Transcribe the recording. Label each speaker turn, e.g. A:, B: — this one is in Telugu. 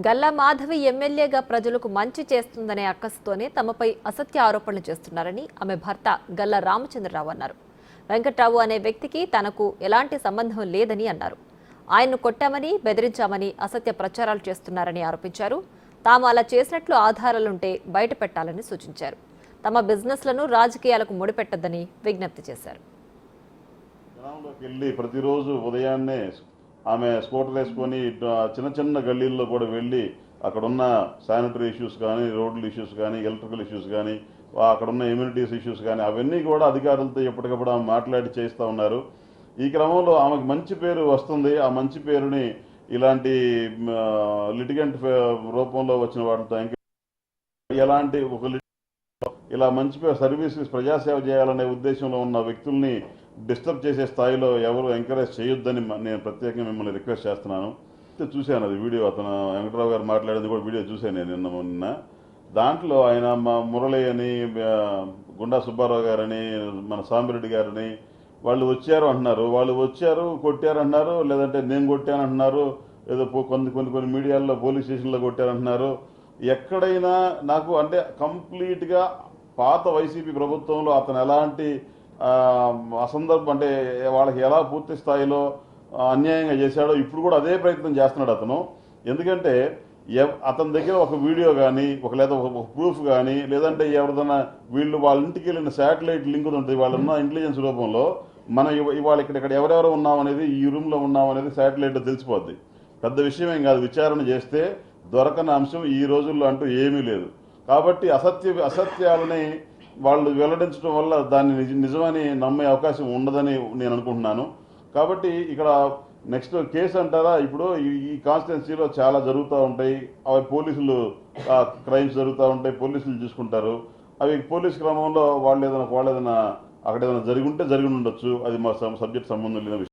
A: గల్లా మాధవి ఎమ్మెల్యేగా ప్రజలకు మంచి చేస్తుందనే అక్కసుతోనే తమపై అసత్య ఆరోపణలు చేస్తున్నారని ఆమె భర్త గల్లా రామచంద్రరావు అన్నారు. వెంకట్రావు అనే వ్యక్తికి తనకు ఎలాంటి సంబంధం లేదని అన్నారు. ఆయన్ను కొట్టామని బెదిరించామని అసత్య ప్రచారాలు చేస్తున్నారని ఆరోపించారు. తాము అలా చేసినట్లు ఆధారాలుంటే బయట పెట్టాలని సూచించారు. తమ బిజినెస్లను రాజకీయాలకు ముడిపెట్టద్దని విజ్ఞప్తి చేశారు.
B: ప్రతిరోజు ఉదయాన్నే ఆమె స్కూటర్ వేసుకొని చిన్న చిన్న గల్లీల్లో కూడా వెళ్ళి అక్కడున్న శానిటరీ ఇష్యూస్ కానీ, రోడ్ల ఇష్యూస్ కానీ, ఎలక్ట్రికల్ ఇష్యూస్ కానీ, అక్కడున్న ఇమ్యూనిటీస్ ఇష్యూస్ కానీ అవన్నీ కూడా అధికారులతో ఎప్పటికప్పుడు ఆమె మాట్లాడి చేస్తూ ఉన్నారు. ఈ క్రమంలో ఆమెకు మంచి పేరు వస్తుంది. ఆ మంచి పేరుని ఇలాంటి లిటిగెంట్ రూపంలో వచ్చిన వాటితో ఎలాంటి ఇలా మంచి పేరు సర్వీసెస్ ప్రజాసేవ చేయాలనే ఉద్దేశంలో ఉన్న వ్యక్తుల్ని డిస్టర్బ్ చేసే స్థాయిలో ఎవరు ఎంకరేజ్ చేయొద్దని నేను ప్రత్యేకంగా మిమ్మల్ని రిక్వెస్ట్ చేస్తున్నాను. చూశాను అది వీడియో, అతను వెంకటరావు గారు మాట్లాడేది కూడా వీడియో చూశాను నేను నిన్న. దాంట్లో ఆయన మురళి అని, గుండా సుబ్బారావు గారని, మన సాంబిరెడ్డి గారని వాళ్ళు వచ్చారు అంటున్నారు. వాళ్ళు వచ్చారు కొట్టారు అంటున్నారు, లేదంటే నేను కొట్టాను అంటున్నారు, ఏదో కొన్ని మీడియాల్లో పోలీస్ స్టేషన్లో కొట్టారంటున్నారు. ఎక్కడైనా నాకు అంటే కంప్లీట్గా పాత వైసీపీ ప్రభుత్వంలో అతను ఎలాంటి అసందర్భం అంటే వాళ్ళకి ఎలా పూర్తి స్థాయిలో అన్యాయంగా చేశాడో ఇప్పుడు కూడా అదే ప్రయత్నం చేస్తున్నాడు అతను. ఎందుకంటే అతని దగ్గర ఒక వీడియో కానీ లేదా ఒక ప్రూఫ్ కానీ, లేదంటే ఎవరిదైనా వాళ్ళ ఇంటికి వెళ్ళిన శాటిలైట్ లింక్ ఉంటుంది, వాళ్ళున్న ఇంటెలిజెన్స్ రూపంలో మనం ఇవాళ ఇక్కడ ఎవరెవరు ఉన్నామనేది, ఈ రూమ్లో ఉన్నామనేది శాటిలైట్ తెలిసిపోద్ది. పెద్ద విషయం ఏం కాదు. విచారణ చేస్తే దొరకని అంశం ఈ రోజుల్లో అంటూ ఏమీ లేదు. కాబట్టి అసత్యాలని వాళ్ళు వెల్లడించడం వల్ల దాన్ని నిజమని నమ్మే అవకాశం ఉండదని నేను అనుకుంటున్నాను. కాబట్టి ఇక్కడ నెక్స్ట్ కేసు అంటారా, ఇప్పుడు ఈ కాన్స్టిట్యున్సీలో చాలా జరుగుతూ ఉంటాయి. అవి పోలీసులు క్రైమ్స్ జరుగుతూ ఉంటాయి, పోలీసులు చూసుకుంటారు. అవి పోలీస్ క్రమంలో వాళ్ళు ఏదైనా అక్కడ ఏదైనా జరిగి ఉంటే జరిగి ఉండొచ్చు. అది మా సబ్జెక్ట్ సంబంధం లేని విషయం.